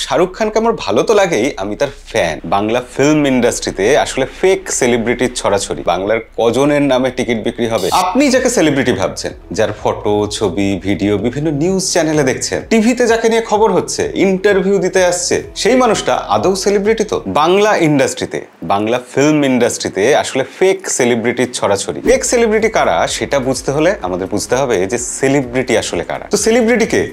শাহরুখ খানকে আমার ভালো তো লাগেই, আমি তার ফ্যান। বাংলা ফিল্ম ইন্ডাস্ট্রিতে আসলে ফেক সেলিব্রিটির ছড়াছড়ি। বাংলার কজনের নামে টিকিট বিক্রি হবে। আপনি যাকে সেলিব্রিটি ভাবছেন, যার ফটো, ছবি, ভিডিও বিভিন্ন নিউজ চ্যানেলে দেখছেন, টিভিতে যাকে নিয়ে খবর হচ্ছে, ইন্টারভিউ দিতে আসছে, সেই মানুষটা আদৌ সেলিব্রিটি তো? বাংলা ইন্ডাস্ট্রিতে, বাংলা ফিল্ম ইন্ডাস্ট্রিতে আসলে ফেক সেলিব্রিটির ছড়াছড়ি। ফেক সেলিব্রিটি কারা সেটা বুঝতে হলে আমাদের বুঝতে হবে যে সেলিব্রিটি আসলে কারা। তো সেলিব্রিটিকে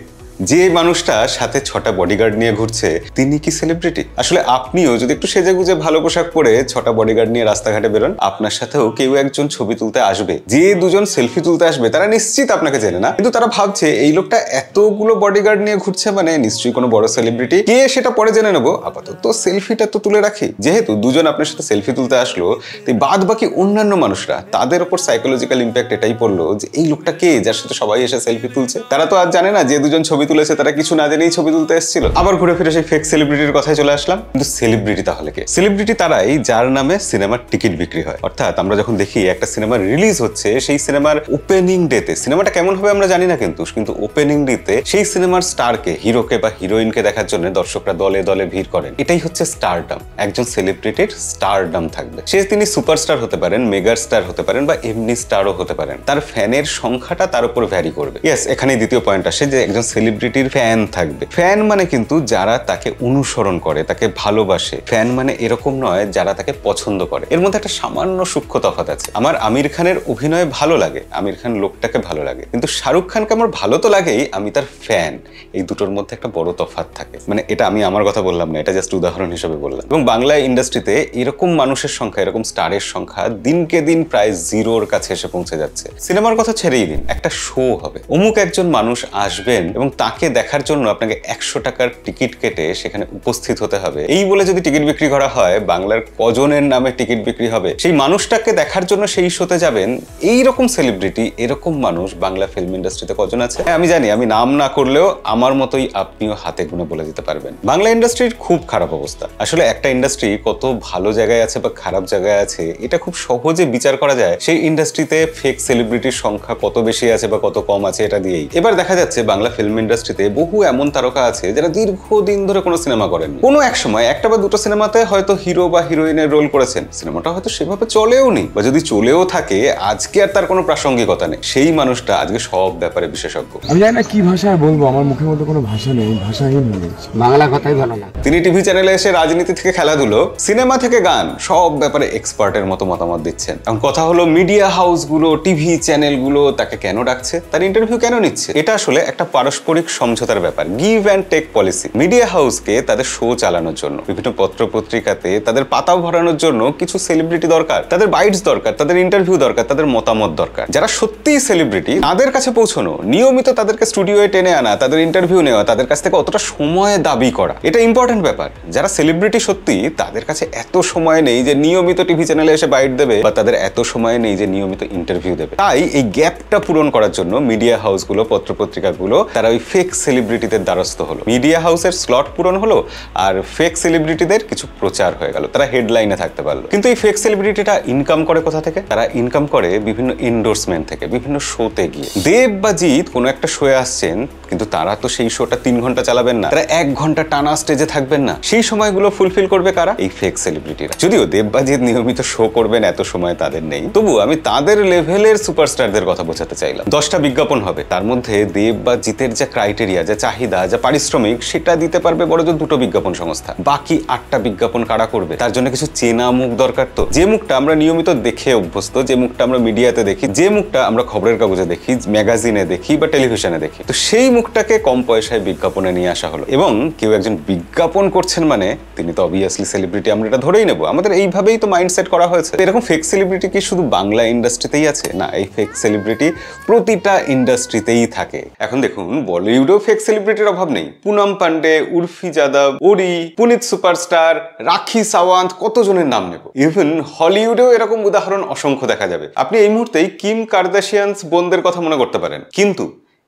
যে মানুষটা সাথে 6টা বডিগার্ড নিয়ে ঘুরছে, তিনি কি সেলিব্রিটি? আসলে আপনিও যদি একটু সেজেগুজে ভালো পোশাক পরে 6টা বডিগার্ড নিয়ে রাস্তাঘাটে বেরোন, আপনার সাথেও কেউ একজন ছবি তুলতে আসবে। যে দুজন সেলফি তুলতে আসবে তারা নিশ্চিত আপনাকে চেনে না, কিন্তু তারা ভাবছে এই লোকটা এতগুলো বডিগার্ড নিয়ে ঘুরছে মানে নিশ্চয়ই কোনো বড় সেলিব্রিটি। কে সেটা পরে জেনে নেবো, আপাতত সেলফিটা তো তুলে রাখি। যেহেতু দুজন আপনার সাথে সেলফি তুলতে আসলো, তাই বাদ বাকি অন্যান্য মানুষরা, তাদের উপর সাইকোলজিক্যাল ইম্প্যাক্ট এটাই পড়লো যে এই লোকটা কে, যার সাথে সবাই এসে সেলফি তুলছে। তারা তো আর জানে না যে দুজন ছবি তুলেছে তারা কিছু না জেনেই ছবি তুলতে এসেছিল। আবার ঘুরে ফিরে সেই ফেক সেলিব্রিটির কথায় চলে আসলাম। কিন্তু সেলিব্রিটি তাহলে কে? সেলিব্রিটি তারাই যার নামে সিনেমার টিকিট বিক্রি হয়। অর্থাৎ আমরা যখন দেখি একটা সিনেমা রিলিজ হচ্ছে, সেই সিনেমার ওপেনিং ডেতে, সিনেমাটা কেমন হবে আমরা জানি না, কিন্তু ওপেনিং ডেতে সেই সিনেমার স্টারকে, হিরোকে বা হিরোইনকে দেখার জন্য দর্শকরা দলে দলে ভিড় করেন। এটাই হচ্ছে স্টারডম। একজন সেলিব্রিটির স্টারডম থাকবে। তিনি সুপারস্টার হতে পারেন, মেগা স্টার হতে পারেন বা এমনি স্টারও হতে পারেন। তার ফ্যানের সংখ্যাটা তার উপর ভ্যারি করবে। ইয়েস, এখানেই দ্বিতীয় পয়েন্ট আসে যে একজন সেলিব্রিটির ফ্যান থাকবে। ফ্যান মানে কিন্তু যারা তাকে অনুসরণ করে, তাকে ভালোবাসে। ফ্যান মানে এরকম নয় যারা তাকে পছন্দ করে। এর মধ্যে একটা সামান্য সূক্ষ্ম তফাৎ আছে। আমার আমির খানের অভিনয় ভালো লাগে, আমির খান লোকটাকে ভালো লাগে, কিন্তু শাহরুখ খানকে আমার ভালো তো লাগেই, আমি তার ফ্যান। এই দুটোর মধ্যে একটা বড় তফাৎ থাকে। মানে এটা আমি আমার কথা বললাম না, এটা জাস্ট উদাহরণ হিসেবে বললাম। এবং বাংলা ইন্ডাস্ট্রিতে এরকম মানুষের সংখ্যা, এরকম স্টারের সংখ্যা দিনকে দিন প্রায় জিরোর কাছে এসে পৌঁছে যাচ্ছে। সিনেমার কথা ছেড়েই দিন, একটা শো হবে, অমুক একজন মানুষ আসবেন এবং তাকে দেখার জন্য আপনাকে 100 টাকার টিকিট কেটে সেখানে উপস্থিত হতে হবে। এই বলে যদি টিকিট বিক্রি করা হয়, বাংলার কজনের নামে টিকিট বিক্রি হবে? সেই মানুষটাকে দেখার জন্য সেই শোতে যাবেন। এই রকম সেলিব্রিটি, এরকম মানুষ বাংলা ফিল্ম ইন্ডাস্ট্রিতে কজন আছে? আমি জানি, আমি নাম না করলেও আমার মতোই আপনিও হাতে গুনে বলে দিতে পারবেন। বাংলা ইন্ডাস্ট্রির খুব খারাপ অবস্থা। আসলে একটা ইন্ডাস্ট্রি কত ভালো জায়গায় আছে বা খারাপ জায়গায় আছে এটা খুব সহজে বিচার করা যায় সেই ইন্ডাস্ট্রিতে ফেক সেলিব্রিটির সংখ্যা কত বেশি আছে বা কত কম আছে এটা দিয়েই। এবার দেখা যাচ্ছে বাংলা ফিল্ম ইন্ডাস্ট্রিতে বহু এমন তারকা আছে যারা দীর্ঘদিন ধরে কোনো সিনেমা করেননি। কোনো এক সময় একটা বা দুটো সিনেমাতে হয়তো হিরো বা হিরোইনের রোল করেছেন, সিনেমাটা হয়তো সেভাবে চলেও নি, বা যদি চলেও থাকে আজকে আর তার কোনো প্রাসঙ্গিকতা নেই। সেই মানুষটা আজকে সব ব্যাপারে বিশেষজ্ঞ। আমি জানি না কি ভাষায় বলবো, আমার মুখের মধ্যে কোনো ভাষা নেই, ভাষাহীন হয়ে গেছি। বাংলা কথাই ভালো না। তিনি টিভি চ্যানেলে এসে রাজনীতি থেকে খেলাধুলো, সিনেমা থেকে গান, সব ব্যাপারে এক্সপার্টের মতো মতামত দিচ্ছেন। এখন কথা হলো, মিডিয়া হাউসগুলো, টিভি চ্যানেলগুলো তাকে কেন ডাকছে, তার ইন্টারভিউ কেন নিচ্ছে? এটা আসলে একটা পারস্পরিক সমঝোতার ব্যাপার, give and take policy. Media হাউসকে তাদের শো চালানোর জন্য, বিভিন্ন পত্র পত্রিকাতে তাদের পাতা ভরানোর জন্য কিছু সেলিব্রিটি দরকার, তাদের বাইটস দরকার, তাদের ইন্টারভিউ দরকার, তাদের মতামত দরকার। যারা সত্যিই সেলিব্রিটি তাদের কাছে পৌঁছানো, নিয়মিত তাদেরকে স্টুডিওয়ে টেনে আনা, তাদের ইন্টারভিউ নেওয়া, তাদের কাছ থেকে অতটা সময় দাবি করা, এটা ইম্পর্টেন্ট ব্যাপার। যারা সেলিব্রিটি সত্যি, তাদের কাছে এত সময় নেই যে নিয়মিত টিভি চ্যানেলে এসে বাইট দেবে, বা তাদের এত সময় নেই যে নিয়মিত ইন্টারভিউ দেবে। তাই এই গ্যাপটা পূরণ করার জন্য মিডিয়া হাউসগুলো, পত্রপত্রিকাগুলো তারা ওই ফেক সেলিব্রিটিদের দ্বারস্থ হলো। মিডিয়া হাউসের স্লট পূরণ হলো আর ফেক সেলিব্রিটিদের কিছু প্রচার হয়ে গেল, তারা হেডলাইনে থাকতে পারলো। কিন্তু এই ফেক সেলিব্রিটিটা ইনকাম করে কোথা থেকে? তারা ইনকাম করে বিভিন্ন এন্ডোর্সমেন্ট থেকে, বিভিন্ন শোতে গিয়ে। দেব বা জিৎ কোনো একটা শোয়ে আসছেন, কিন্তু তারা তো সেই শোটা 3 ঘন্টা চালাবেন না, তারা 1 ঘন্টা টানা স্টেজে থাকবেন না। সেই সময়গুলো ফুলফিল করবে কারা? এই ফেক সেলিব্রিটিরা। যদিও দেব বা জিৎ নিয়মিত শো করবেন, এত সময় তাদের নেই, তবু আমি তাদের লেভেলের সুপারস্টারদের কথা বোঝাতে চাইলাম। 10টা বিজ্ঞাপন হবে, তার মধ্যে দেব বা জিতের যা ক্রাইটেরিয়া, যা চাহিদা, যা পারিশ্রমিক, সেটা দিতে পারবে বড়জোর 2টো বিজ্ঞাপন সংস্থা। বাকি 8টা বিজ্ঞাপন কারা করবে? তার জন্য কিছু চেনা মুখ দরকার। তো যে মুখটা আমরা নিয়মিত দেখে অভ্যস্ত, যে মুখটা আমরা মিডিয়াতে দেখি, যে মুখটা আমরা খবরের কাগজে দেখি, ম্যাগাজিনে দেখি বা টেলিভিশনে দেখি, তো সেই মুখটাকে কম পয়সায় বিজ্ঞাপনে নিয়ে আসা হলো। এবং কেউ একজন বিজ্ঞাপন করছেন মানে তিনি তো অবভিয়াসলি সেলিব্রিটি, আমরা এটা ধরেই নেব। আমাদের এইভাবেই তো মাইন্ডসেট করা হয়েছে। এরকম ফেক সেলিব্রিটি কি শুধু বাংলা ইন্ডাস্ট্রিতেই আছে? না, এই ফেক সেলিব্রিটি প্রতিটা ইন্ডাস্ট্রিতেই থাকে। এখন দেখুন, বলিউডেও ফেক সেলিব্রিটির অভাব নেই। পুনম পান্ডে, উর্ফি যাদব, ওরি, পুনিত সুপারস্টার, রাখি সাওয়ান্ত, কতজনের নাম নেব। ইভেন হলিউডেও এরকম উদাহরণ অসংখ্য দেখা যাবে। আপনি এই মুহূর্তেই কিম কার্দাশিয়ানস বোনদের কথা মনে করতে পারেন, কিন্তু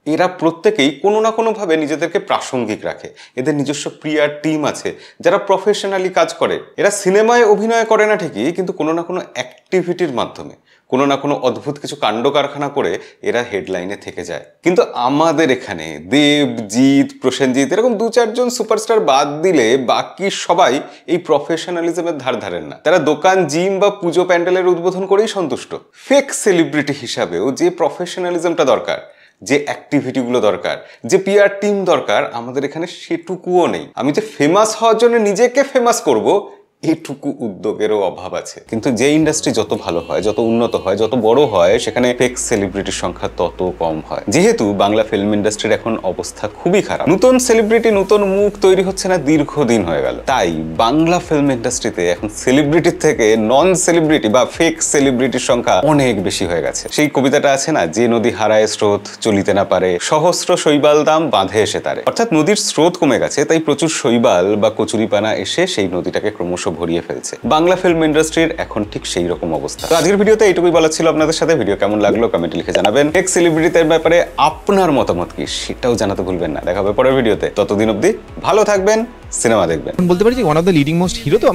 এরা প্রত্যেকেই কোনো না কোনোভাবে নিজেদেরকে প্রাসঙ্গিক রাখে। এদের নিজস্ব প্রিয়ার টিম আছে যারা প্রফেশনালি কাজ করে। এরা সিনেমায় অভিনয় করে না ঠিকই, কিন্তু কোনো না কোনো অ্যাক্টিভিটির মাধ্যমে কোনো না কোনো অদ্ভুত কিছু কাণ্ড কারখানা করে এরা হেডলাইনে থেকে যায়। কিন্তু আমাদের এখানে দেব, জিৎ, প্রসেনজিৎ এরকম 2-4 জন সুপারস্টার বাদ দিলে বাকি সবাই এই প্রফেশনালিজমের ধার ধারেন না। তারা দোকান, জিম বা পুজো প্যান্ডেলের উদ্বোধন করেই সন্তুষ্ট। ফেক সেলিব্রিটি হিসাবেও যে প্রফেশনালিজমটা দরকার, যে অ্যাক্টিভিটিগুলো দরকার, যে পিআর টিম দরকার, আমাদের এখানে সেটুকুও নেই। আমি যে ফেমাস হওয়ার জন্য নিজেকে ফেমাস করব, এটুকু উদ্যোগেরও অভাব আছে। কিন্তু যে ইন্ডাস্ট্রি যত ভালো হয়, যত উন্নত হয়, যত বড় হয়, সেখানে ফেক সেলিব্রিটির সংখ্যা তত কম হয়। যেহেতু বাংলা ফিল্ম ইন্ডাস্ট্রির এখন অবস্থা খুবই খারাপ, নতুন সেলিব্রিটি, নতুন মুখ তৈরি হচ্ছে না দীর্ঘদিন হয়ে গেল। তাই বাংলা ফিল্ম ইন্ডাস্ট্রিতে এখন সেলিব্রিটির থেকে নন সেলিব্রিটি বা ফেক সেলিব্রিটির সংখ্যা অনেক বেশি হয়ে গেছে। সেই কবিতাটা আছে না, যে নদী হারায় স্রোত চলিতে না পারে, সহস্র শৈবাল দাম বাঁধে এসে তারে। অর্থাৎ নদীর স্রোত কমে গেছে, তাই প্রচুর শৈবাল বা কচুরিপানা এসে সেই নদীটাকে ক্রমশ ভরিয়ে ফেলছে। বাংলা ফিল্ম ইন্ডাস্ট্রির এখন ঠিক সেই রকম অবস্থা। তো আজকের ভিডিওতে এইটুকুই বলা ছিল আপনাদের সাথে। ভিডিও কেমন লাগলো কমেন্টে লিখে জানাবেন। ফেক সেলিব্রিটিদের ব্যাপারে আপনার মতামত কি সেটাও জানাতে ভুলবেন না। দেখা হবে পরের ভিডিওতে। ততদিন অবধি ভালো থাকবেন, সিনেমা দেখবেন। বলতে পারি যে one of the leading most hero তো